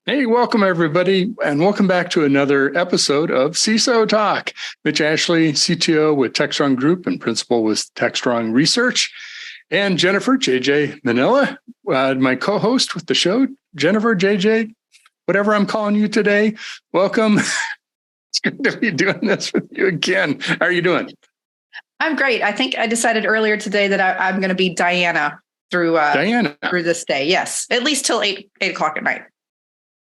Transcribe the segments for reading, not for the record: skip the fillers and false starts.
Hey, welcome everybody, and welcome back to another episode of CISO Talk. Mitch Ashley, CTO with TechStrong Group and principal with TechStrong Research, and Jennifer, JJ Manila, my co-host with the show. Jennifer, JJ, whatever I'm calling you today, welcome. It's good to be doing this with you again. How are you doing? I'm great. I think I decided earlier today that I'm going to be Diana through this day. Yes, at least till 8 o'clock at night.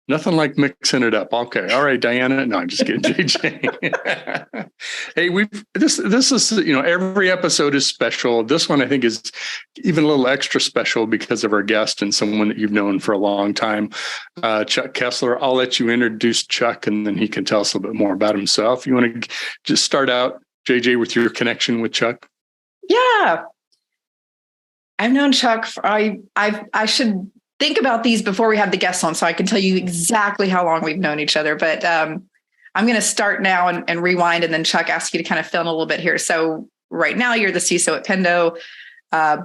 Nothing like mixing it up. Okay. All right, Diana. No, I'm just kidding, JJ. Hey, this is, every episode is special. This one I think is even a little extra special because of our guest and someone that you've known for a long time, Chuck Kesler. I'll let you introduce Chuck and then he can tell us a little bit more about himself. You want to just start out, JJ, with your connection with Chuck? Yeah. I've known Chuck I should think about these before we have the guests on so I can tell you exactly how long we've known each other. But I'm going to start now and rewind, and then Chuck, ask you to kind of fill in a little bit here. So right now you're the CISO at Pendo.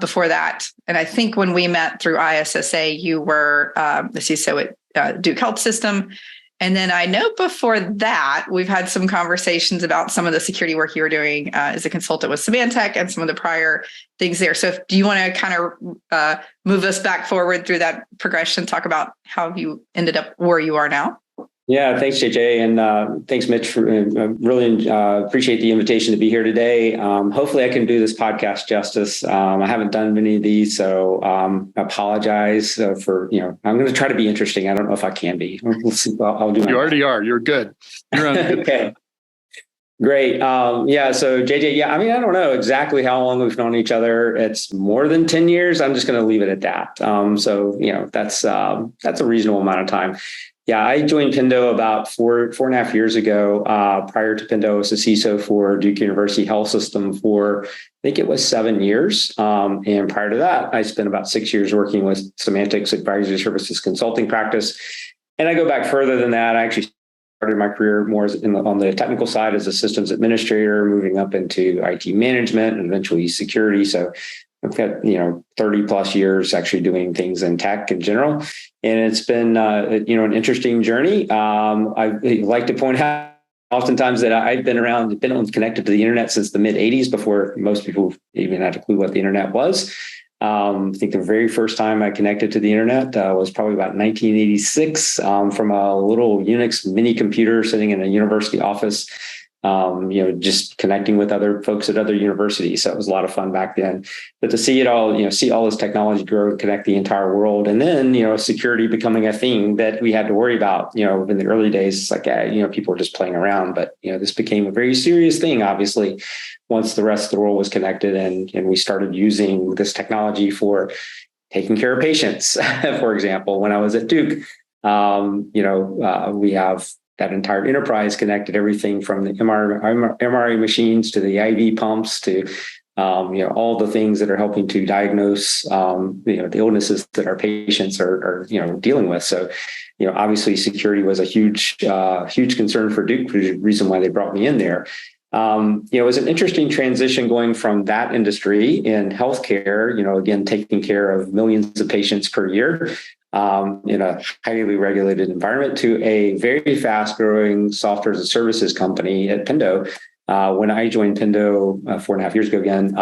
Before that, and I think when we met through ISSA, you were the CISO at Duke Health System. And then I know before that, we've had some conversations about some of the security work you were doing as a consultant with Symantec and some of the prior things there. So do you want to kind of move us back forward through that progression, talk about how you ended up where you are now? Yeah, thanks, JJ. And thanks, Mitch. For, really appreciate the invitation to be here today. Hopefully I can do this podcast justice. I haven't done many of these, so I apologize for, I'm going to try to be interesting. I don't know if I can be. We'll see. I'll do my You already are. You're good. You're on. Okay. Great. So JJ, I don't know exactly how long we've known each other. It's more than 10 years. I'm just going to leave it at that. That's a reasonable amount of time. Yeah, I joined Pendo about four and a half years ago. Prior to Pendo, I was a CISO for Duke University Health System for, I think it was 7 years. And prior to that, I spent about 6 years working with Symantec's advisory services consulting practice. And I go back further than that. I actually started my career more on the technical side as a systems administrator, moving up into IT management and eventually security. So I've got, 30 plus years actually doing things in tech in general. And it's been, an interesting journey. I like to point out oftentimes that I've been connected to the internet since the mid 80s before most people even had a clue what the internet was. I think the very first time I connected to the internet was probably about 1986 from a little Unix mini computer sitting in a university office. Just connecting with other folks at other universities. So it was a lot of fun back then. But to see it all, see all this technology grow and connect the entire world. And then, security becoming a thing that we had to worry about, in the early days, it's like, people were just playing around. But, this became a very serious thing, obviously, once the rest of the world was connected and we started using this technology for taking care of patients. For example, when I was at Duke, we have that entire enterprise connected, everything from the MRI machines to the IV pumps to, all the things that are helping to diagnose, the illnesses that our patients are dealing with. So, obviously security was a huge concern for Duke, which is the reason why they brought me in there. It was an interesting transition going from that industry in healthcare, again, taking care of millions of patients per year, in a highly regulated environment, to a very fast growing software as a services company at Pendo. When I joined Pendo 4.5 years ago, again,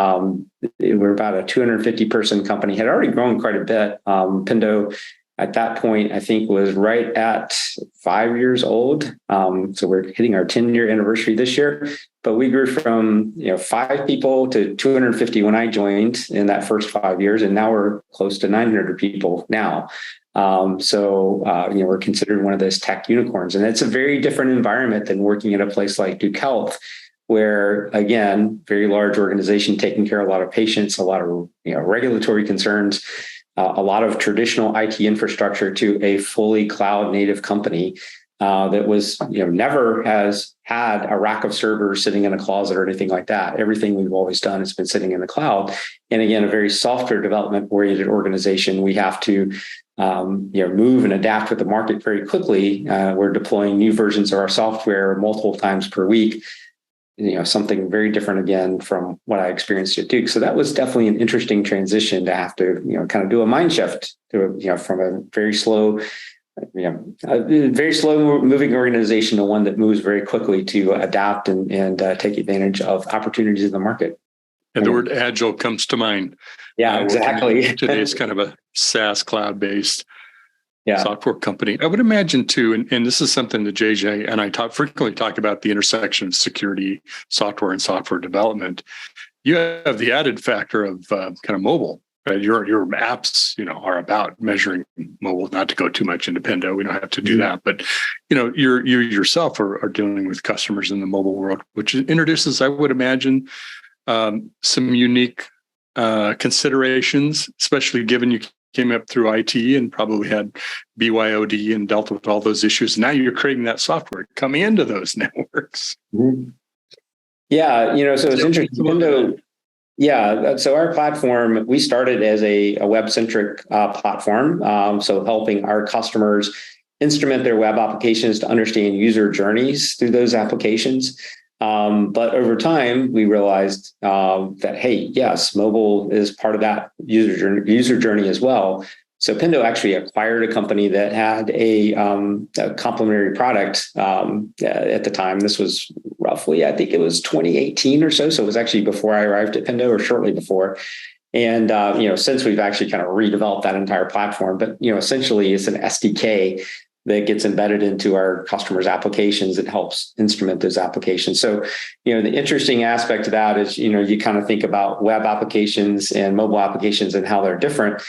we were about a 250 person company, had already grown quite a bit. Pendo at that point, I think, was right at 5 years old. So we're hitting our 10-year anniversary this year. But we grew from 5 people to 250 when I joined in that first 5 years, and now we're close to 900 people now. We're considered one of those tech unicorns, and it's a very different environment than working at a place like Duke Health, where, again, very large organization taking care of a lot of patients, a lot of regulatory concerns, a lot of traditional IT infrastructure, to a fully cloud native company that was, never has had a rack of servers sitting in a closet or anything like that. Everything we've always done has been sitting in the cloud. And again, a very software development oriented organization. We have to move and adapt with the market very quickly. We're deploying new versions of our software multiple times per week. Something very different again from what I experienced at Duke. So that was definitely an interesting transition to have to, kind of do a mind shift to, from a very slow A very slow moving organization, and one that moves very quickly to adapt and take advantage of opportunities in the market. And the word agile comes to mind. Yeah, exactly. Today's kind of a SaaS cloud-based yeah. software company. I would imagine too, and this is something that JJ and I frequently talk about, the intersection of security, software, and software development. You have the added factor of kind of mobile, right? Your apps, are about measuring mobile. Not to go too much into Pendo, we don't have to do that, but you yourself are dealing with customers in the mobile world, which introduces, I would imagine, some unique considerations, especially given you came up through IT and probably had BYOD and dealt with all those issues. Now you're creating that software coming into those networks. Mm-hmm. Yeah, so it's interesting. So our platform, we started as a web-centric platform. So helping our customers instrument their web applications to understand user journeys through those applications. But over time, we realized that, hey, yes, mobile is part of that user journey as well. So Pendo actually acquired a company that had a complementary product at the time. This was roughly, I think it was 2018 or so. So it was actually before I arrived at Pendo, or shortly before. And since we've actually kind of redeveloped that entire platform, but essentially it's an SDK that gets embedded into our customers' applications that helps instrument those applications. So, the interesting aspect of that is, you kind of think about web applications and mobile applications and how they're different.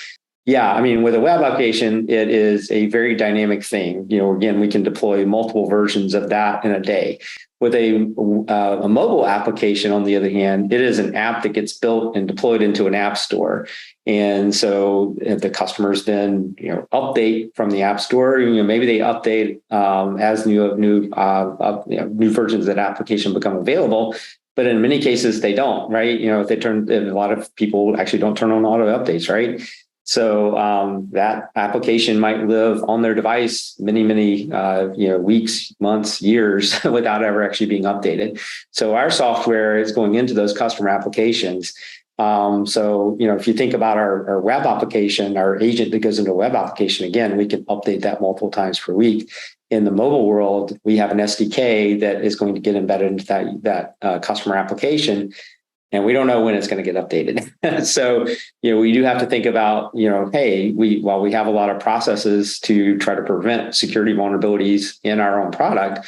Yeah, I mean, with a web application, it is a very dynamic thing. Again, we can deploy multiple versions of that in a day. With a mobile application, on the other hand, it is an app that gets built and deployed into an app store. And so if the customers then, update from the app store, maybe they update as new versions of that application become available. But in many cases, they don't, right? If a lot of people actually don't turn on auto updates, right? So that application might live on their device many, weeks, months, years without ever actually being updated. So our software is going into those customer applications. If you think about our web application, our agent that goes into a web application, again, we can update that multiple times per week. In the mobile world, we have an SDK that is going to get embedded into that customer application. And we don't know when it's going to get updated. So, we do have to think about, hey, while we have a lot of processes to try to prevent security vulnerabilities in our own product,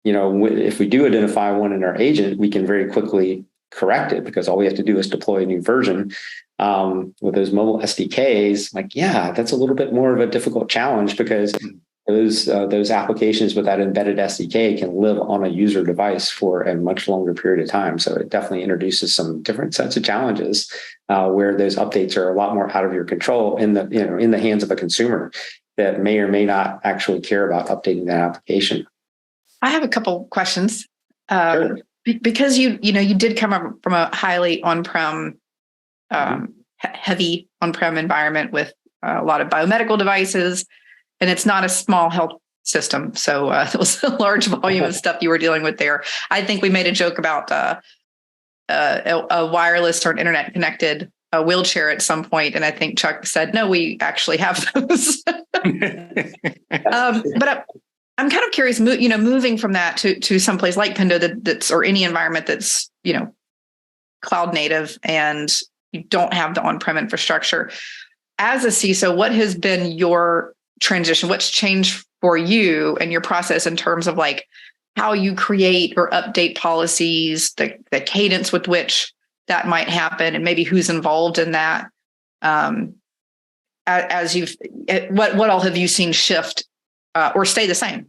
if we do identify one in our agent, we can very quickly correct it, because all we have to do is deploy a new version. With those mobile SDKs, that's a little bit more of a difficult challenge, because those applications with that embedded SDK can live on a user device for a much longer period of time. So it definitely introduces some different sets of challenges where those updates are a lot more out of your control in the hands of a consumer that may or may not actually care about updating that application. I have a couple questions. Sure. Because you did come up from a highly on-prem, heavy on-prem environment with a lot of biomedical devices. And it's not a small health system. So it was a large volume of stuff you were dealing with there. I think we made a joke about a wireless or an internet connected wheelchair at some point. And I think Chuck said, no, we actually have those. But I'm kind of curious, moving from that to someplace like Pendo that's, or any environment that's, cloud native and you don't have the on-prem infrastructure. As a CISO, what has been your transition? What's changed for you and your process in terms of like how you create or update policies, the cadence with which that might happen, and maybe who's involved in that? What all have you seen shift or stay the same?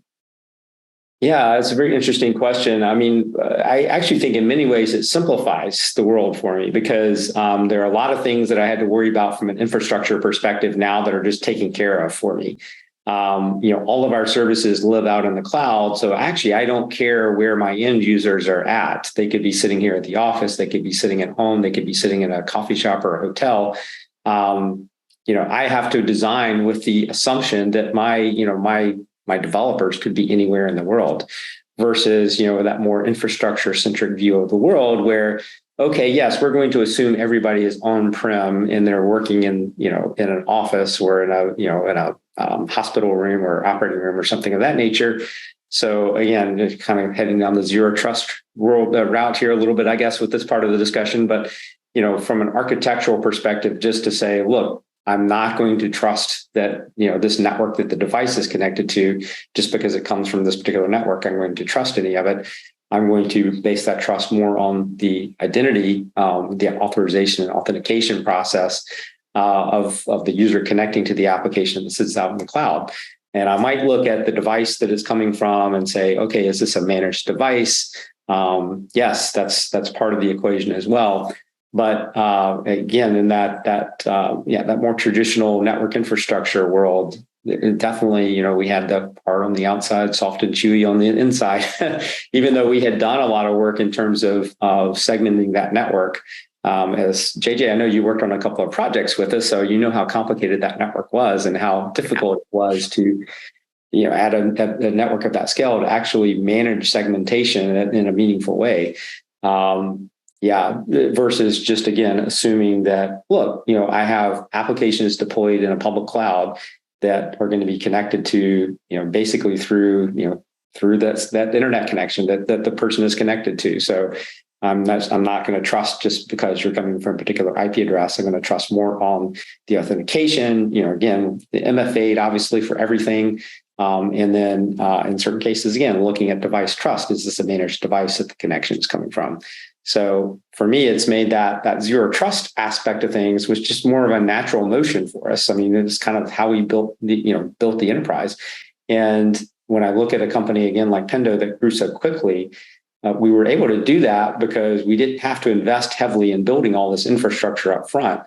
Yeah, it's a very interesting question. I mean, I actually think in many ways it simplifies the world for me, because there are a lot of things that I had to worry about from an infrastructure perspective now that are just taken care of for me. All of our services live out in the cloud. So actually, I don't care where my end users are at. They could be sitting here at the office. They could be sitting at home. They could be sitting in a coffee shop or a hotel. I have to design with the assumption that my developers could be anywhere in the world, versus, that more infrastructure centric view of the world where, okay, yes, we're going to assume everybody is on-prem and they're working in, in an office or in a hospital room or operating room or something of that nature. So again, just kind of heading down the zero trust world route here a little bit, I guess, with this part of the discussion. But, from an architectural perspective, just to say, look, I'm not going to trust that, this network that the device is connected to, just because it comes from this particular network, I'm going to trust any of it. I'm going to base that trust more on the identity, the authorization and authentication process of the user connecting to the application that sits out in the cloud. And I might look at the device that it's coming from and say, okay, is this a managed device? Yes, that's part of the equation as well. But again, in that more traditional network infrastructure world, it definitely, we had the part on the outside, soft and chewy on the inside, even though we had done a lot of work in terms of segmenting that network. As JJ, I know you worked on a couple of projects with us, so you know how complicated that network was and how difficult it was to, add a network of that scale to actually manage segmentation in a meaningful way. Versus just, again, assuming that, look, I have applications deployed in a public cloud that are going to be connected to, basically through that internet connection that the person is connected to. So I'm not going to trust just because you're coming from a particular IP address. I'm going to trust more on the authentication, again, the MFA obviously for everything. And then in certain cases, again, looking at device trust, is this a managed device that the connection is coming from? So for me, it's made that zero trust aspect of things was just more of a natural motion for us. I mean, it's kind of how we built the enterprise. And when I look at a company again like Pendo that grew so quickly, we were able to do that because we didn't have to invest heavily in building all this infrastructure up front.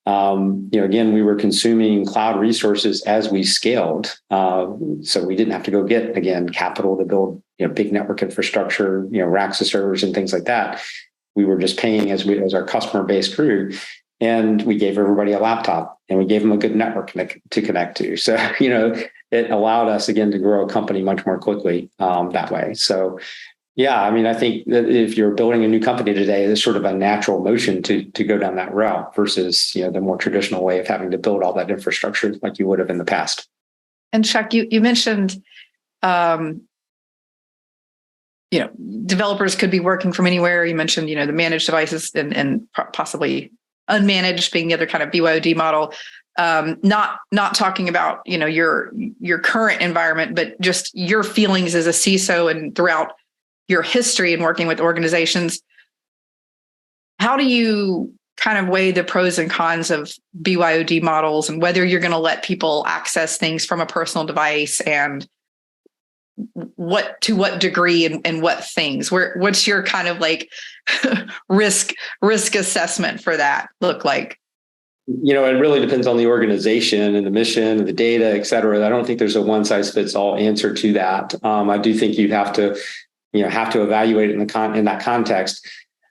Again, we were consuming cloud resources as we scaled. So we didn't have to go get, again, capital to build, big network infrastructure, racks of servers and things like that. We were just paying as our customer base grew, and we gave everybody a laptop and we gave them a good network to connect to. So, it allowed us again to grow a company much more quickly that way. So, yeah, I mean, I think that if you're building a new company today, there's sort of a natural motion to go down that route versus, the more traditional way of having to build all that infrastructure like you would have in the past. And Chuck, you mentioned, developers could be working from anywhere. You mentioned, the managed devices and possibly unmanaged being the other kind of BYOD model. Not talking about, your current environment, but just your feelings as a CISO and throughout your history in working with organizations. How do you kind of weigh the pros and cons of BYOD models and whether you're going to let people access things from a personal device and to what degree and what things? What's your kind of like risk assessment for that look like? It really depends on the organization and the mission and the data, et cetera. I don't think there's a one size fits all answer to that. I do think you have to evaluate it in that context.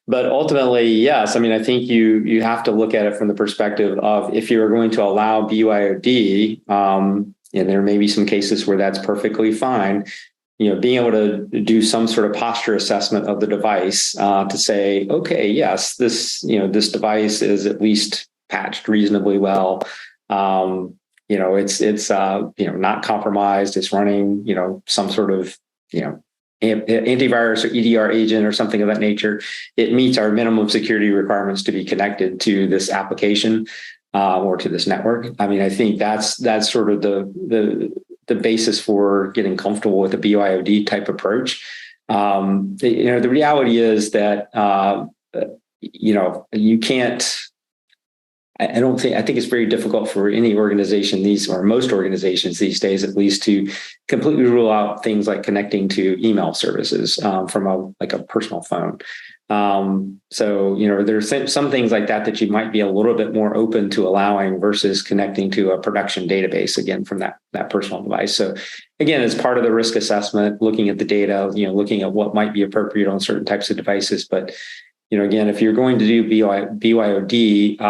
But ultimately, yes, I mean, I think you have to look at it from the perspective of if you're going to allow BYOD, and there may be some cases where that's perfectly fine, being able to do some sort of posture assessment of the device to say, okay, yes, this device is at least patched reasonably well. It's not compromised. It's running, some sort of, antivirus or EDR agent or something of that nature. It meets our minimum security requirements to be connected to this application or to this network. I mean, I think that's sort of the basis for getting comfortable with a BYOD type approach. The reality is that you can't. I think it's very difficult for any organization most organizations these days, at least, to completely rule out things like connecting to email services from a personal phone. So, there's some things like that you might be a little bit more open to allowing versus connecting to a production database, again, from that personal device. So again, it's part of the risk assessment, looking at the data, looking at what might be appropriate on certain types of devices. But again, if you're going to do BYOD,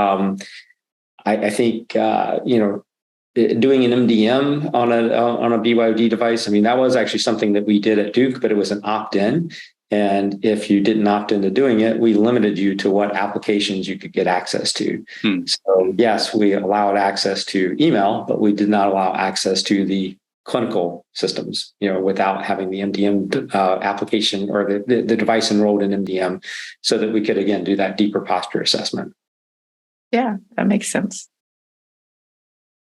I think, doing an MDM on a BYOD device, I mean, that was actually something that we did at Duke, but it was an opt-in. And if you didn't opt into doing it, we limited you to what applications you could get access to. So yes, we allowed access to email, but we did not allow access to the clinical systems, without having the MDM application or the device enrolled in MDM, so that we could, again, do that deeper posture assessment. Yeah, that makes sense.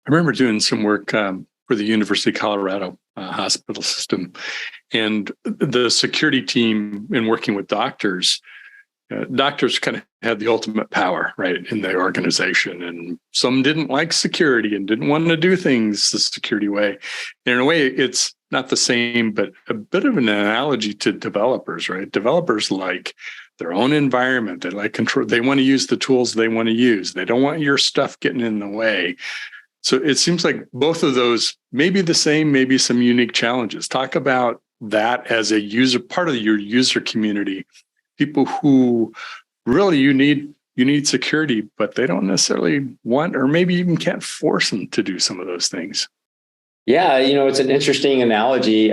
I remember doing some work for the University of Colorado hospital system, and the security team, in working with doctors, doctors kind of had the ultimate power, right, in the organization. And some didn't like security and didn't want to do things the security way. And in a way, it's not the same, but a bit of an analogy to developers, right? Developers like their own environment. They like control. They want to use the tools they want to use. They don't want your stuff getting in the way. So it seems like both of those may be the same, maybe some unique challenges. Talk about that as a user, part of your user community. People who really you need security, but they don't necessarily want, or maybe even can't force them to do some of those things. Yeah, it's an interesting analogy.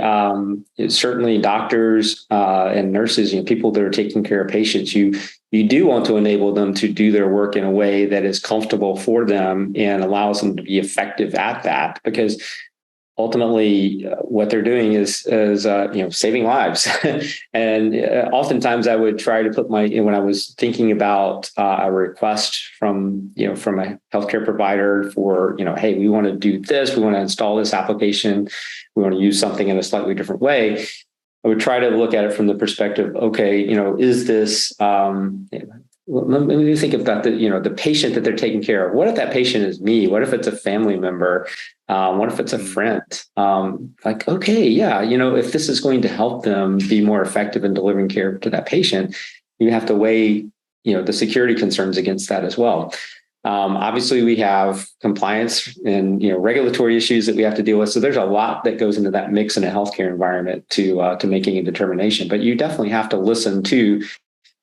Certainly doctors and nurses, people that are taking care of patients, you do want to enable them to do their work in a way that is comfortable for them and allows them to be effective at that, because ultimately what they're doing is saving lives. And oftentimes I would try to put when I was thinking about a request from a healthcare provider for, hey, we want to do this, we want to install this application, we want to use something in a slightly different way. I would try to look at it from the perspective, okay, is this, let me think about the patient that they're taking care of. What if that patient is me? What if it's a family member? What if it's a friend? Okay, yeah, if this is going to help them be more effective in delivering care to that patient, you have to weigh, the security concerns against that as well. Obviously, we have compliance and regulatory issues that we have to deal with. So there's a lot that goes into that mix in a healthcare environment to making a determination. But you definitely have to listen to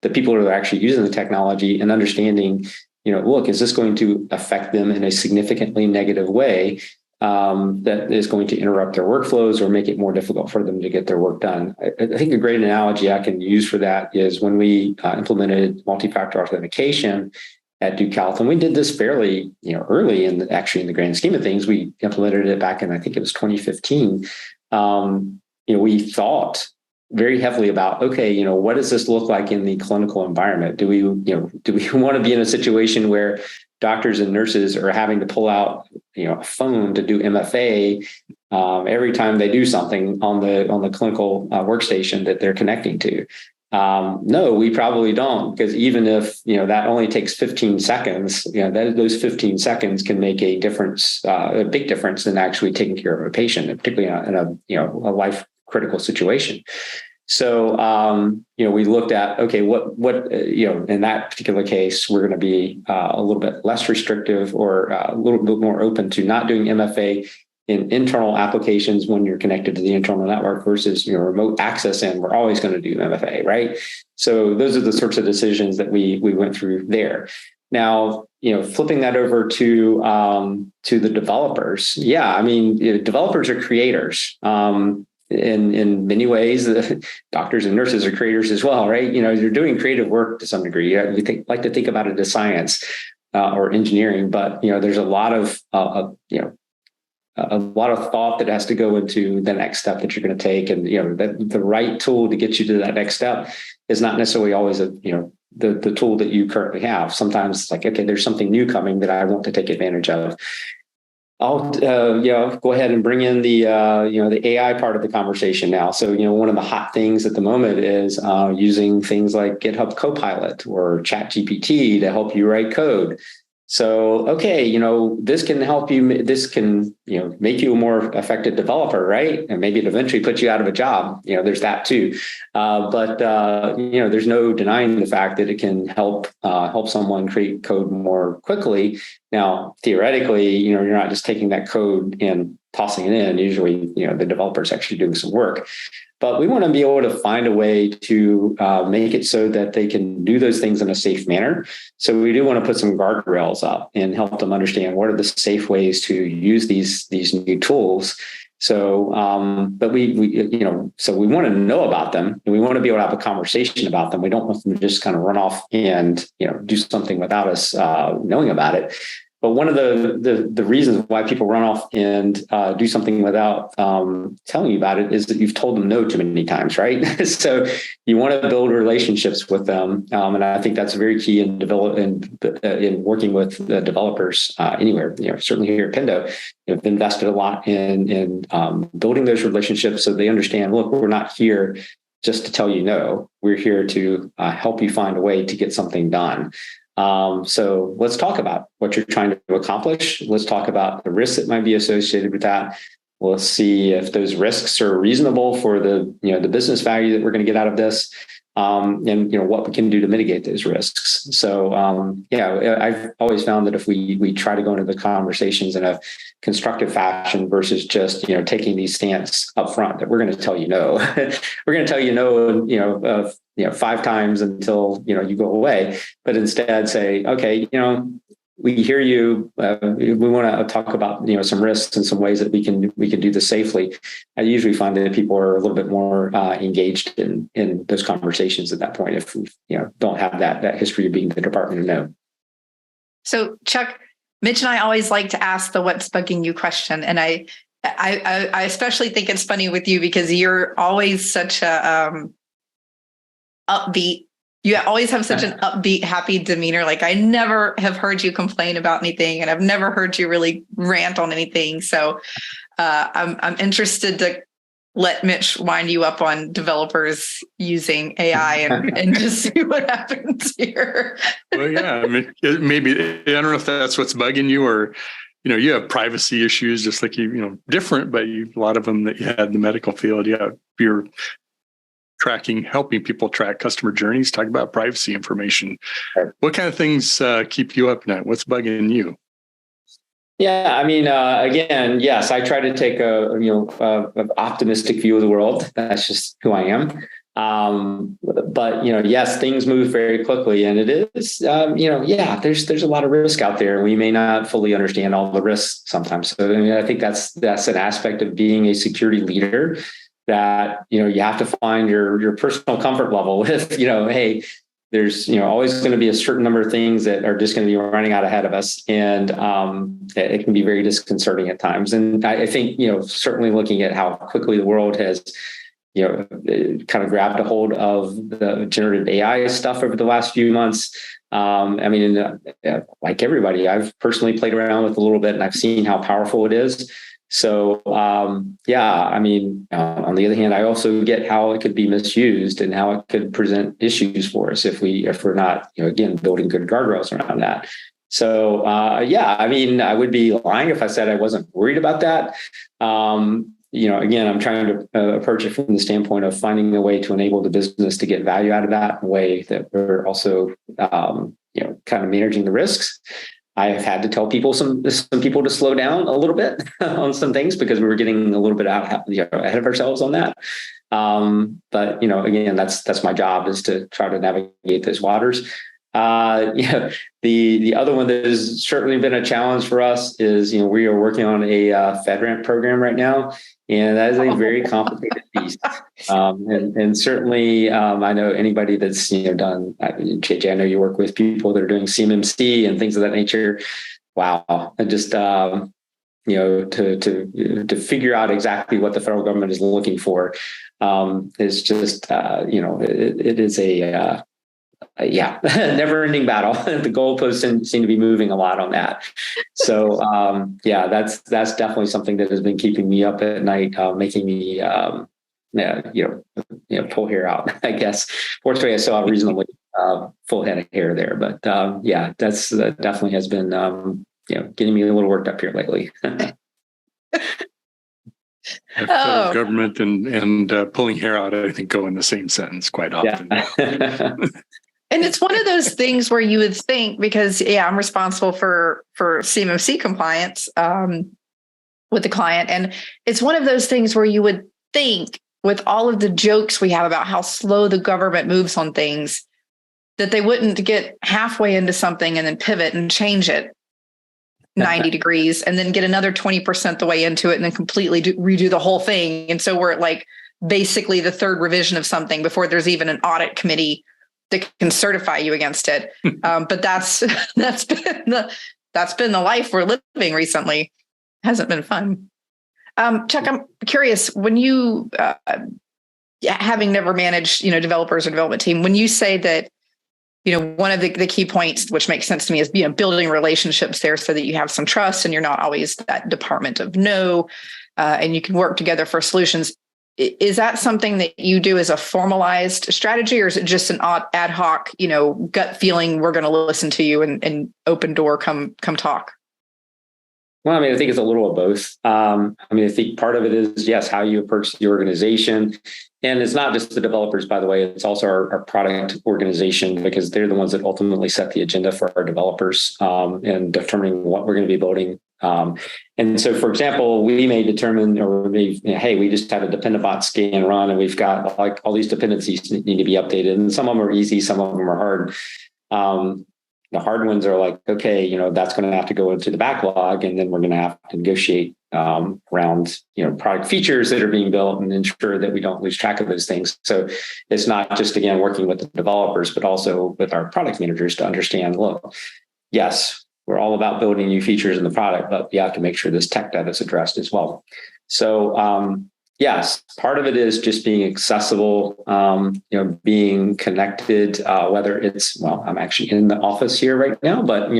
the people who are actually using the technology and understanding, look, is this going to affect them in a significantly negative way that is going to interrupt their workflows or make it more difficult for them to get their work done? I think a great analogy I can use for that is when we implemented multi-factor authentication at Duke Health, and we did this fairly, early in the grand scheme of things. We implemented it back in, I think it was 2015. We thought very heavily about, okay, what does this look like in the clinical environment? Do we want to be in a situation where doctors and nurses are having to pull out, a phone to do MFA every time they do something on the clinical workstation that they're connecting to? No, we probably don't, because even if, that only takes 15 seconds, those 15 seconds can make a difference, a big difference in actually taking care of a patient, particularly in a life critical situation. So, we looked at, okay, what in that particular case, we're going to be a little bit less restrictive or a little bit more open to not doing MFA in internal applications when you're connected to the internal network versus remote access, and we're always going to do MFA, right? So those are the sorts of decisions that we went through there. Now, flipping that over to the developers, yeah, I mean, developers are creators. In many ways, doctors and nurses are creators as well, right? You're doing creative work to some degree. We like to think about it as science or engineering, but there's a lot of thought that has to go into the next step that you're going to take, and the right tool to get you to that next step is not necessarily always the tool that you currently have. Sometimes it's like, okay, there's something new coming that I want to take advantage of. I'll go ahead and bring in the AI part of the conversation now. So one of the hot things at the moment is using things like GitHub Copilot or ChatGPT to help you write code. So, okay, this can help you. This can, make you a more effective developer, right? And maybe it eventually puts you out of a job. There's that too. But there's no denying the fact that it can help someone create code more quickly. Now, theoretically, you're not just taking that code and tossing it in. Usually, the developer's actually doing some work. But we want to be able to find a way to make it so that they can do those things in a safe manner. So we do want to put some guardrails up and help them understand what are the safe ways to use these new tools, So, but so we want to know about them, and we want to be able to have a conversation about them. We don't want them to just kind of run off and, do something without us knowing about it. But one of the reasons why people run off and do something without telling you about it is that you've told them no too many times, right? So you want to build relationships with them, and I think that's very key in working with the developers anywhere. Certainly here at Pendo, we've invested a lot in building those relationships so they understand. Look, we're not here just to tell you no. We're here to help you find a way to get something done. So let's talk about what you're trying to accomplish. Let's talk about the risks that might be associated with that. Let's see if those risks are reasonable for the business value that we're going to get out of this, and what we can do to mitigate those risks. So I've always found that if we try to go into the conversations in a constructive fashion versus just taking these stance up front that we're going to tell you no, we're going to tell you no, 5 times until you go away, but instead say, okay, we hear you. We want to talk about some risks and some ways that we can do this safely. I usually find that people are a little bit more engaged in those conversations at that point if we don't have that history of being the department of no. So Chuck, Mitch and I always like to ask the "What's bugging you?" question, and I especially think it's funny with you because you're always such a upbeat. You always have such an upbeat, happy demeanor. Like I never have heard you complain about anything, and I've never heard you really rant on anything. So I'm interested to let Mitch wind you up on developers using AI and just see what happens here. Well, yeah, I mean, maybe I don't know if that's what's bugging you, or you have privacy issues, just like different, but a lot of them that you had in the medical field. Yeah, you're helping people track customer journeys, talk about privacy information. What kind of things keep you up at night? What's bugging you? Yeah, I mean, again, yes, I try to take an optimistic view of the world. That's just who I am. But yes, things move very quickly, and it is, there's a lot of risk out there. We may not fully understand all the risks sometimes. So I think that's an aspect of being a security leader, that you have to find your personal comfort level with hey, there's always going to be a certain number of things that are just going to be running out ahead of us, and it can be very disconcerting at times. And I think certainly looking at how quickly the world has kind of grabbed a hold of the generative AI stuff over the last few months. I mean, like everybody, I've personally played around with a little bit, and I've seen how powerful it is. So, I mean, on the other hand, I also get how it could be misused and how it could present issues for us if we're not, again, building good guardrails around that. So, I mean, I would be lying if I said I wasn't worried about that. Again, I'm trying to approach it from the standpoint of finding a way to enable the business to get value out of that in a way that we're also, kind of managing the risks. I have had to tell some people to slow down a little bit on some things because we were getting a little bit ahead of ourselves on that. But again, that's my job, is to try to navigate those waters. The other one that has certainly been a challenge for us is we are working on a FedRAMP program right now, and that is a very complicated piece. And certainly, I know anybody that's done. JJ, I know you work with people that are doing CMMC and things of that nature. Wow, and just to figure out exactly what the federal government is looking for is just it is a never-ending battle. The goalposts seem to be moving a lot on that. So that's definitely something that has been keeping me up at night, making me pull hair out, I guess. Fortunately, I still have reasonably full head of hair there, but that definitely has been getting me a little worked up here lately. Federal government and pulling hair out, I think, go in the same sentence quite often. Yeah. And it's one of those things where you would think, because I'm responsible for CMMC compliance with the client. And it's one of those things where you would think, with all of the jokes we have about how slow the government moves on things, that they wouldn't get halfway into something and then pivot and change it. 90 degrees and then get another 20% the way into it and then completely redo the whole thing. And so we're at like basically the third revision of something before there's even an audit committee that can certify you against it. But that's been the life we're living recently. It hasn't been fun. Chuck, I'm curious, when you, having never managed, developers or development team, when you say that, one of the key points, which makes sense to me, is, building relationships there so that you have some trust and you're not always that department of no, and you can work together for solutions. Is that something that you do as a formalized strategy, or is it just an ad hoc, gut feeling, we're going to listen to you and open door, come talk? Well, I think it's a little of both. I think part of it is, yes, how you approach the organization. And it's not just the developers, by the way, it's also our product organization, because they're the ones that ultimately set the agenda for our developers and determining what we're going to be building. And so, for example, we may determine, hey, we just had a dependabot scan run and we've got like all these dependencies that need to be updated. And some of them are easy, some of them are hard. The hard ones are like, okay, that's going to have to go into the backlog, and then we're going to have to negotiate around, product features that are being built and ensure that we don't lose track of those things. So it's not just, again, working with the developers, but also with our product managers to understand, look, yes, we're all about building new features in the product, but we have to make sure this tech debt is addressed as well. So, yes, part of it is just being accessible, being connected, whether it's, I'm actually in the office here right now, but,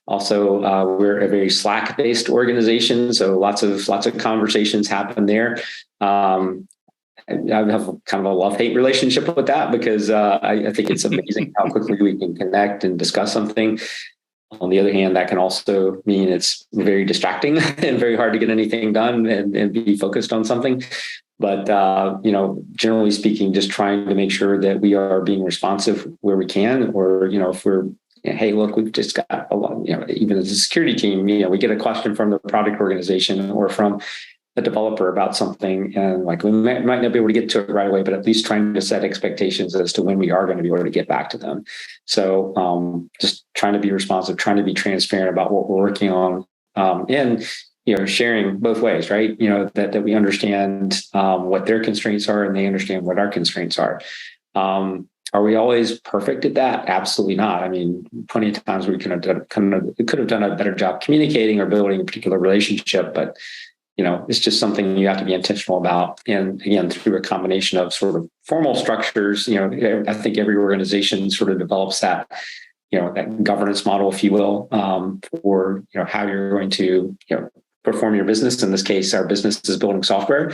also we're a very Slack-based organization. So lots of conversations happen there. I have kind of a love-hate relationship with that, because I think it's amazing how quickly we can connect and discuss something. On the other hand, that can also mean it's very distracting and very hard to get anything done and be focused on something. But, generally speaking, just trying to make sure that we are being responsive where we can, or, if we're, hey, look, we've just got a lot, even as a security team, we get a question from the product organization or from a developer about something, and like we might not be able to get to it right away, but at least trying to set expectations as to when we are going to be able to get back to them. So just trying to be responsive, trying to be transparent about what we're working on, and sharing both ways, right? That we understand what their constraints are and they understand what our constraints are. Are we always perfect at that? Absolutely not. Plenty of times we could have done a better job communicating or building a particular relationship, but it's just something you have to be intentional about. And again, through a combination of sort of formal structures, I think every organization sort of develops that, that governance model, if you will, for, how you're going to, perform your business. In this case, our business is building software.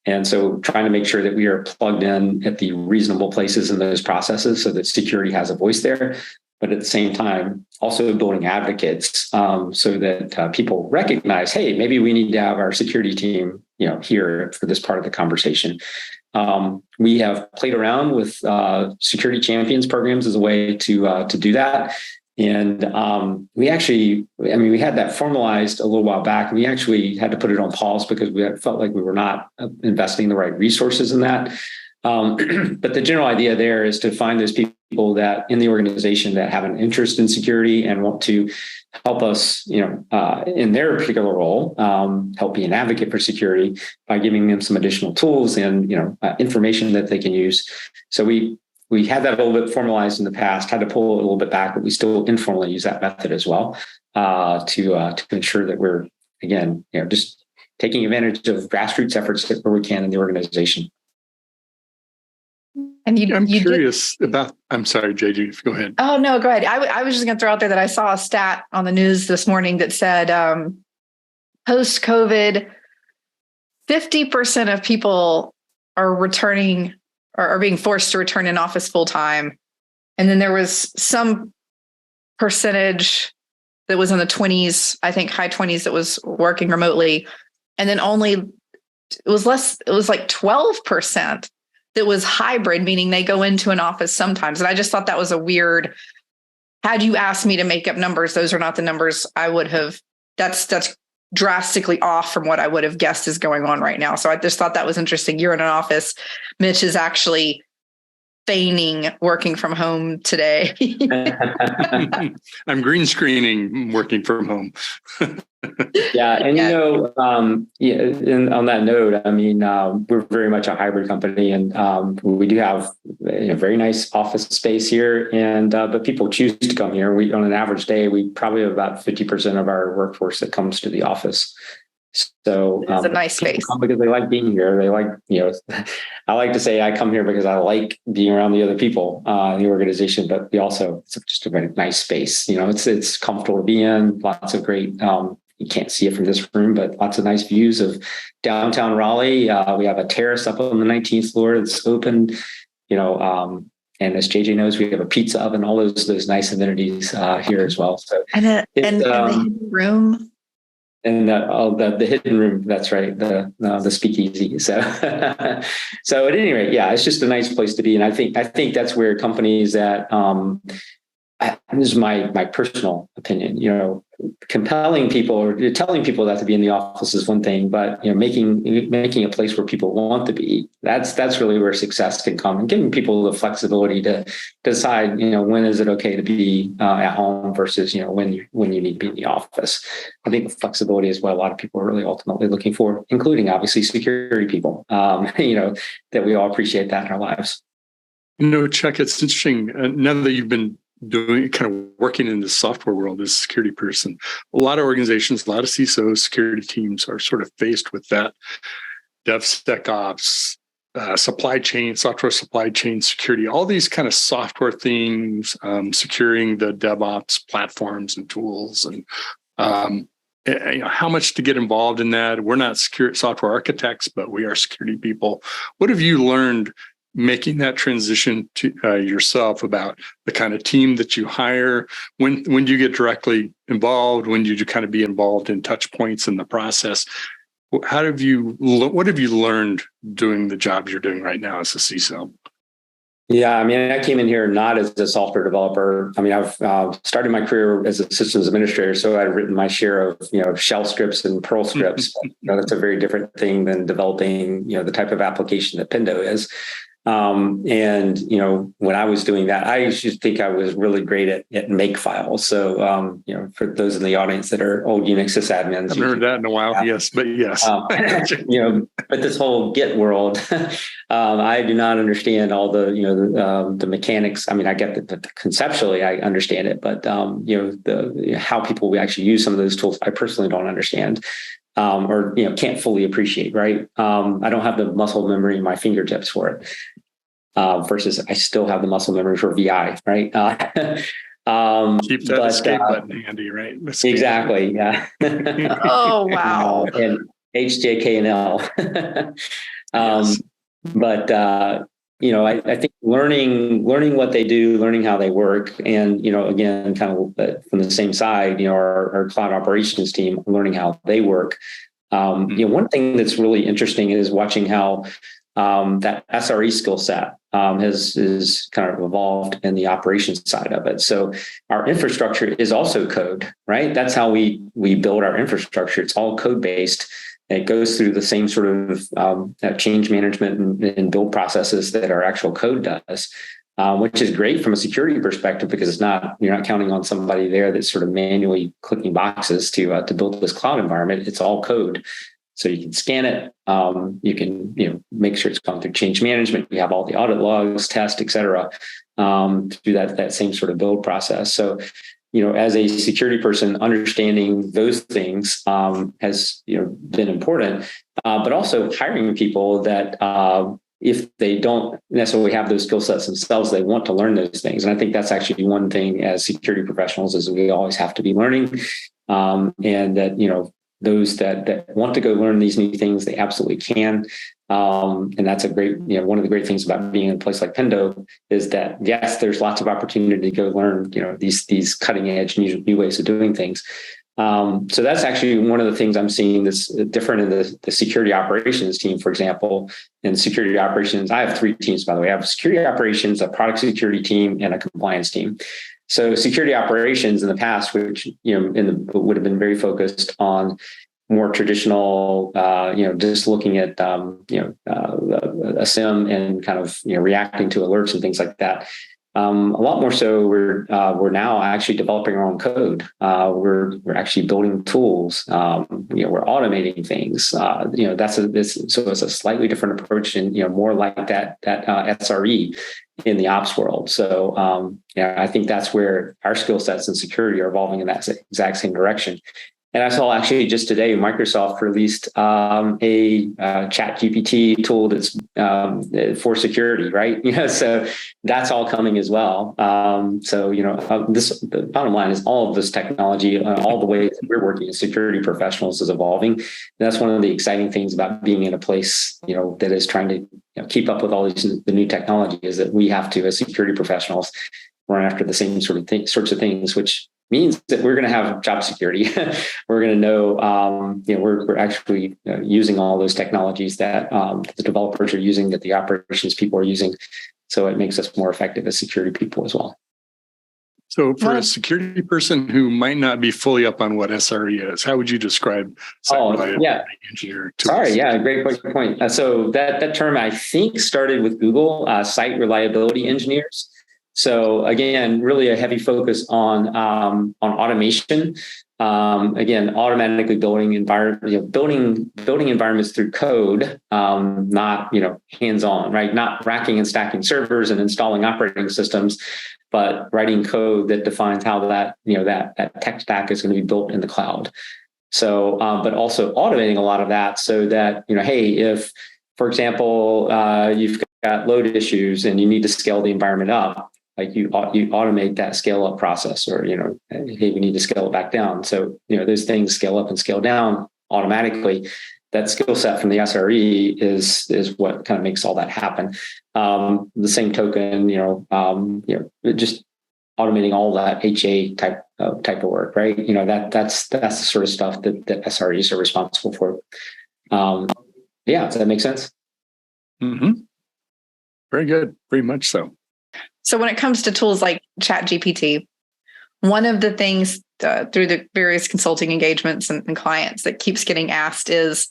And so trying to make sure that we are plugged in at the reasonable places in those processes so that security has a voice there. But at the same time, also building advocates so that people recognize, hey, maybe we need to have our security team, here for this part of the conversation. We have played around with security champions programs as a way to do that. And we actually, we had that formalized a little while back. We actually had to put it on pause because we felt like we were not investing the right resources in that. But the general idea there is to find those people that in the organization that have an interest in security and want to help us, in their particular role, help be an advocate for security by giving them some additional tools and, information that they can use. So we had that a little bit formalized in the past, had to pull it a little bit back, but we still informally use that method as well to ensure that we're, again, just taking advantage of grassroots efforts where we can in the organization. And I'm curious about, I'm sorry, JJ, go ahead. Oh, no, go ahead. I was just going to throw out there that I saw a stat on the news this morning that said post-COVID, 50% of people are returning or are being forced to return in office full time. And then there was some percentage that was in the 20s, I think high 20s, that was working remotely. And then it was like 12% that was hybrid, meaning they go into an office sometimes. And I just thought that was a weird, had you asked me to make up numbers, those are not the numbers I would have, that's drastically off from what I would have guessed is going on right now. So I just thought that was interesting. You're in an office. Mitch is actually feigning working from home today. I'm green screening working from home. Yeah. And, and on that note, I mean, we're very much a hybrid company, and we do have a very nice office space here. And but people choose to come here. We, on an average day, we probably have about 50% of our workforce that comes to the office. So it's a nice space because they like being here. They like, I like to say I come here because I like being around the other people in the organization, but we also, it's just a very nice space. It's comfortable to be in, lots of great, you can't see it from this room, but lots of nice views of downtown Raleigh. We have a terrace up on the 19th floor that's open, and as JJ knows, we have a pizza oven, all those nice amenities here as well. So and the hidden room. And the hidden room, that's right, the speakeasy. So, so at any rate, yeah, it's just a nice place to be, and I think that's where companies that this is my personal opinion, compelling people or telling people that to be in the office is one thing, but making a place where people want to be, that's really where success can come, and giving people the flexibility to decide, when is it okay to be at home versus, when you need to be in the office. I think the flexibility is what a lot of people are really ultimately looking for, including obviously security people, that we all appreciate that in our lives. Chuck, it's interesting. Now that you've been kind of working in the software world as a security person, a lot of organizations, a lot of CISO security teams are sort of faced with that DevSecOps, supply chain, software supply chain security, all these kind of software things, securing the DevOps platforms and tools, and how much to get involved in that. We're not software architects, but we are security people. What have you learned making that transition to yourself about the kind of team that you hire? When do you get directly involved? When do you kind of be involved in touch points in the process? What have you learned doing the job you're doing right now as a CISO? Yeah, I mean, I came in here not as a software developer. I mean, I've started my career as a systems administrator, so I've written my share of shell scripts and Perl scripts. That's a very different thing than developing the type of application that Pendo is. And when I was doing that, I used to think I was really great at make files. So, for those in the audience that are old Unix sysadmins, I've heard that in a while. Yeah. Yes, but yes, but this whole Git world, I do not understand all the mechanics. I mean, I get that conceptually, I understand it, but how people actually use some of those tools, I personally don't understand. Or can't fully appreciate, right? I don't have the muscle memory in my fingertips for it. Versus I still have the muscle memory for VI, right? Keep that escape button handy, right? Escape. Exactly, yeah. Oh, wow. And HJK and L. Yes. But I think learning what they do, learning how they work, and again, kind of from the same side, our cloud operations team, learning how they work. One thing that's really interesting is watching how that SRE skill set has kind of evolved in the operations side of it. So our infrastructure is also code, right? That's how we build our infrastructure. It's all code based. It goes through the same sort of change management and build processes that our actual code does, which is great from a security perspective because you're not counting on somebody there that's sort of manually clicking boxes to build this cloud environment. It's all code. So you can scan it. You can make sure it's gone through change management. You have all the audit logs, tests, et cetera, through that same sort of build process. So as a security person, understanding those things has been important, but also hiring people that if they don't necessarily have those skill sets themselves, they want to learn those things. And I think that's actually one thing as security professionals is we always have to be learning, and that those that want to go learn these new things, they absolutely can. And that's a great, one of the great things about being in a place like Pendo is that, yes, there's lots of opportunity to go learn, these cutting edge new ways of doing things. So that's actually one of the things I'm seeing that's different in the security operations team, for example. In security operations, I have 3 teams, by the way. I have security operations, a product security team, and a compliance team. So security operations in the past, which would have been very focused on more traditional, just looking at, a SIM and kind of, reacting to alerts and things like that. A lot more so, we're now actually developing our own code. We're actually building tools. We're automating things. So it's a slightly different approach, and more like that SRE in the ops world. So I think that's where our skill sets in security are evolving in that exact same direction. And I saw actually just today, Microsoft released a chat GPT tool that's for security, right? So that's all coming as well. The bottom line is all of this technology, all the ways that we're working as security professionals is evolving. And that's one of the exciting things about being in a place, that is trying to keep up with all the new technology, is that we have to, as security professionals, run after the same sorts of things, which means that we're going to have job security. We're going to know, we're actually using all those technologies that the developers are using, that the operations people are using. So it makes us more effective as security people as well. So for a security person who might not be fully up on what SRE is, how would you describe engineer tools? Sorry, yeah, great point. So that term, I think, started with Google, site reliability engineers. So again, really a heavy focus on automation. Again, automatically building environments through code, not hands-on, right? Not racking and stacking servers and installing operating systems, but writing code that defines how that tech stack is going to be built in the cloud. So, but also automating a lot of that, so that hey, if, for example, you've got load issues and you need to scale the environment up, like you automate that scale up process, or, hey, we need to scale it back down. So, those things scale up and scale down automatically. That skill set from the SRE is what kind of makes all that happen. The same token, just automating all that HA type of work, right? That's the sort of stuff that SREs are responsible for. Does that make sense? Mm-hmm. Very good. Very much so. So when it comes to tools like ChatGPT, one of the things through the various consulting engagements and clients that keeps getting asked is,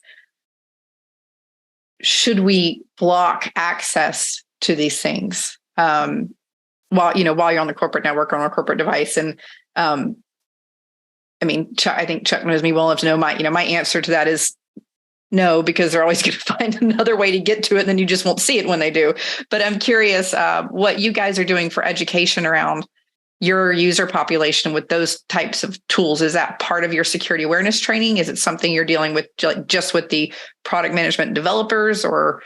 should we block access to these things while you're on the corporate network or on a corporate device? And I think Chuck knows me well enough to know my answer to that is no, because they're always going to find another way to get to it, and then you just won't see it when they do. But I'm curious what you guys are doing for education around your user population with those types of tools. Is that part of your security awareness training? Is it something you're dealing with just with the product management developers, or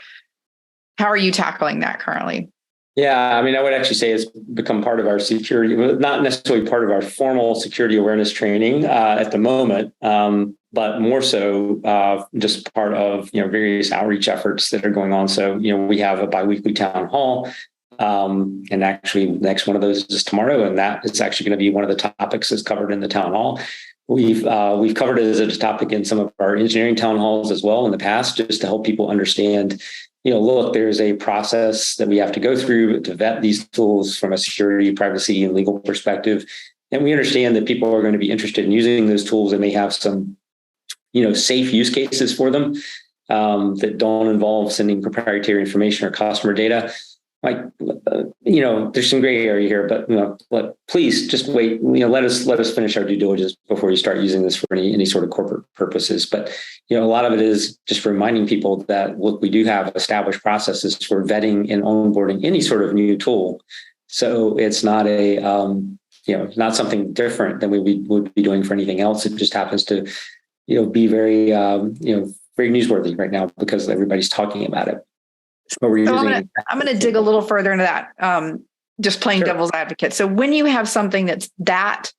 how are you tackling that currently? Yeah, I would actually say it's become part of our security, not necessarily part of our formal security awareness training at the moment, but more so just part of various outreach efforts that are going on. So we have a biweekly town hall, and actually the next one of those is tomorrow, and that is actually going to be one of the topics that's covered in the town hall. We've covered it as a topic in some of our engineering town halls as well in the past, just to help people understand. Look, there's a process that we have to go through to vet these tools from a security, privacy, and legal perspective. And we understand that people are going to be interested in using those tools, and they have some, safe use cases for them that don't involve sending proprietary information or customer data. There's some gray area here, but please just wait. Let us finish our due diligence before you start using this for any sort of corporate purposes. But a lot of it is just reminding people that, look, we do have established processes for vetting and onboarding any sort of new tool. So it's not not something different than we would be doing for anything else. It just happens to, be very, very newsworthy right now because everybody's talking about it. So I'm going to dig a little further into that, just playing devil's advocate. So when you have something that's that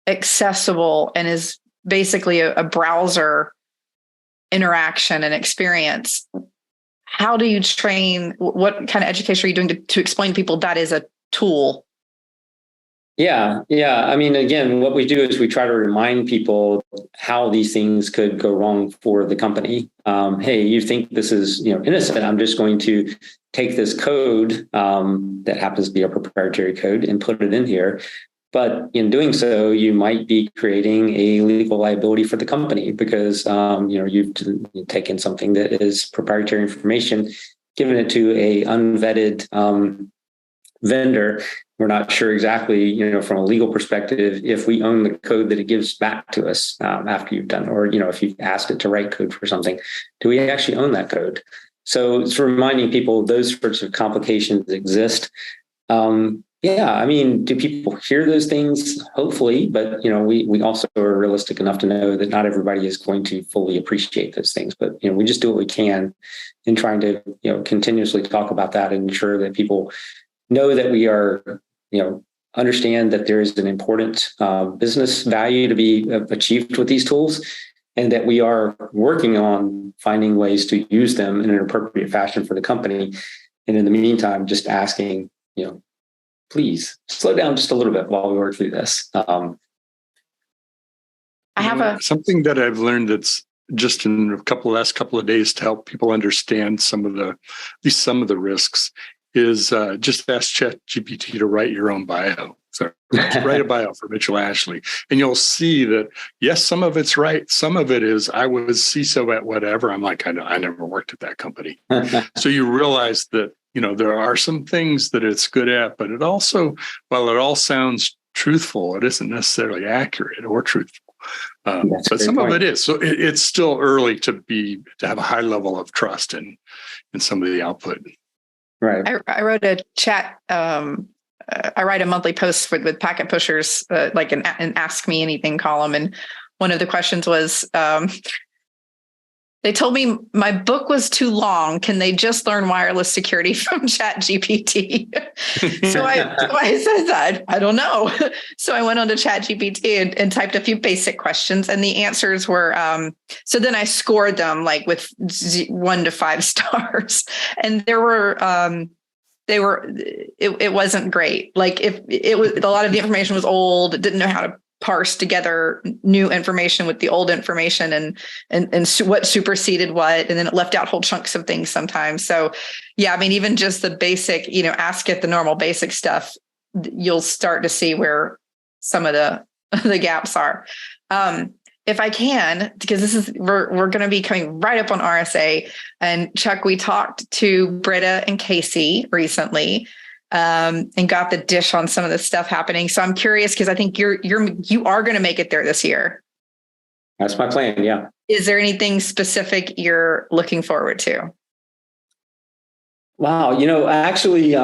accessible and is basically a browser interaction and experience, how do you train? What kind of education are you doing to explain to people that is a tool? Yeah. Again, what we do is we try to remind people how these things could go wrong for the company. Hey, you think this is, innocent. I'm just going to take this code that happens to be a proprietary code and put it in here. But in doing so, you might be creating a legal liability for the company because you've taken something that is proprietary information, given it to a unvetted vendor. We're not sure exactly, from a legal perspective, if we own the code that it gives back to us after you've done, or if you've asked it to write code for something, do we actually own that code? So it's reminding people those sorts of complications exist. Do people hear those things? Hopefully, but we also are realistic enough to know that not everybody is going to fully appreciate those things. But we just do what we can in trying to continuously talk about that and ensure that people know that we are understand that there is an important business value to be achieved with these tools, and that we are working on finding ways to use them in an appropriate fashion for the company. And in the meantime, just asking, please slow down just a little bit while we work through this. I have something that I've learned that's just in last couple of days to help people understand some of the risks is just ask ChatGPT to write your own bio. So write a bio for Mitchell Ashley, and you'll see that, yes, some of it's right. Some of it is, I was CISO at whatever. I'm like, I never worked at that company. So you realize that, there are some things that it's good at, but it also, while it all sounds truthful, it isn't necessarily accurate or truthful. But some of it is. So it's still early to have a high level of trust in some of the output. Right. I wrote a chat. I write a monthly post with Packet Pushers, like an Ask Me Anything column. And one of the questions was, they told me my book was too long. Can they just learn wireless security from ChatGPT? So I said that, I don't know. So I went on to ChatGPT and typed a few basic questions, and the answers were, so then I scored them like with 1 to 5 stars. And there were, it wasn't great. Like, if it was, a lot of the information was old, it didn't know how to parse together new information with the old information and what superseded what, and then it left out whole chunks of things sometimes. So yeah, even just the basic, ask it the normal basic stuff, you'll start to see where some of the gaps are. If I can, because we're going to be coming right up on RSA, and Chuck, we talked to Britta and Casey recently, and got the dish on some of the stuff happening. So I'm curious, because I think you are going to make it there this year. That's my plan. Yeah. Is there anything specific you're looking forward to? Wow. Actually,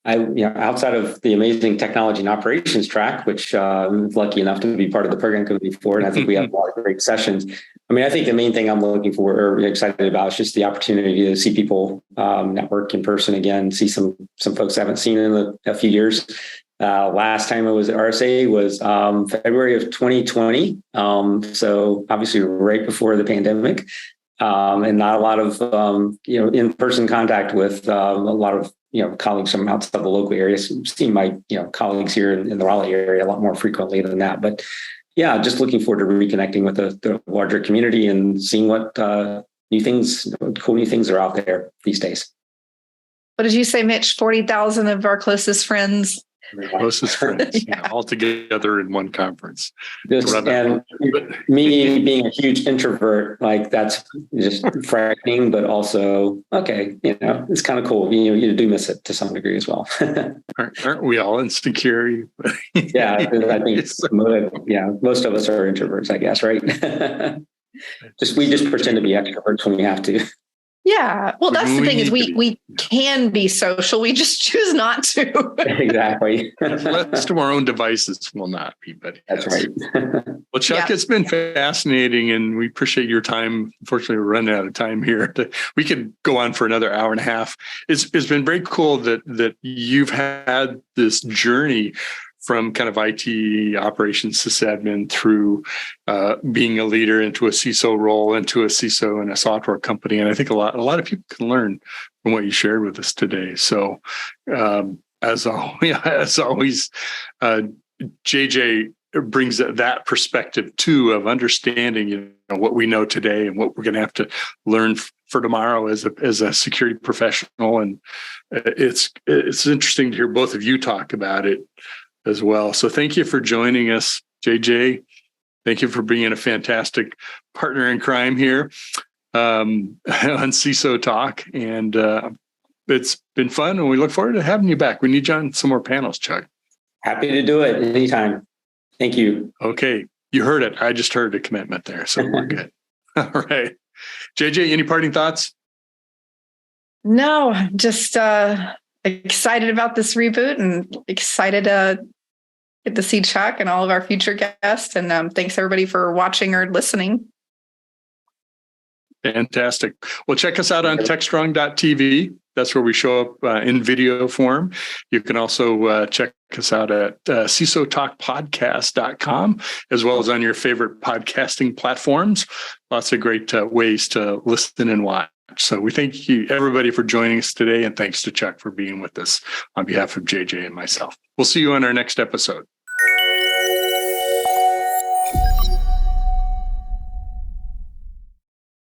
outside of the amazing technology and operations track, which I'm lucky enough to be part of the program committee for, and I think we have a lot of great sessions. I think the main thing I'm looking for or excited about is just the opportunity to see people network in person again, see some folks I haven't seen in a few years. Last time I was at RSA was February of 2020. So obviously right before the pandemic, and not a lot of in-person contact with a lot of colleagues from outside the local areas. Seen my colleagues here in the Raleigh area a lot more frequently than that, but yeah, just looking forward to reconnecting with the larger community and seeing what cool new things are out there these days. What did you say, Mitch? 40,000 of our closest friends. Closest friends, all together in one conference. And me being a huge introvert, like that's just frightening, but also, okay, it's kind of cool. You do miss it to some degree as well. Aren't we all insecure? Yeah, I think most of us are introverts, I guess, right? We just pretend to be extroverts when we have to. Yeah. Well, that's the thing is we can be social. We just choose not to. Exactly. Left to our own devices will not be, but that's right. Well, Chuck, It's been fascinating, and we appreciate your time. Unfortunately, we're running out of time here. We could go on for another hour and a half. It's been very cool that you've had this journey from kind of IT operations sysadmin through being a leader into a CISO role, into a CISO in a software company. And I think a lot of people can learn from what you shared with us today. So as always, JJ brings that perspective too, of understanding what we know today and what we're going to have to learn for tomorrow as a security professional. And it's interesting to hear both of you talk about it. as well. So thank you for joining us, JJ. Thank you for being a fantastic partner in crime here on CISO Talk. And it's been fun, and we look forward to having you back. We need you on some more panels, Chuck. Happy to do it anytime. Thank you. Okay. You heard it. I just heard a commitment there. So we're good. All right. JJ, any parting thoughts? No, just excited about this reboot and excited to get to see Chuck and all of our future guests. And thanks everybody for watching or listening. Fantastic. Well, check us out on techstrong.tv. That's where we show up in video form. You can also check us out at CISOTalkPodcast.com, as well as on your favorite podcasting platforms. Lots of great ways to listen and watch. So we thank you, everybody, for joining us today. And thanks to Chuck for being with us on behalf of JJ and myself. We'll see you on our next episode.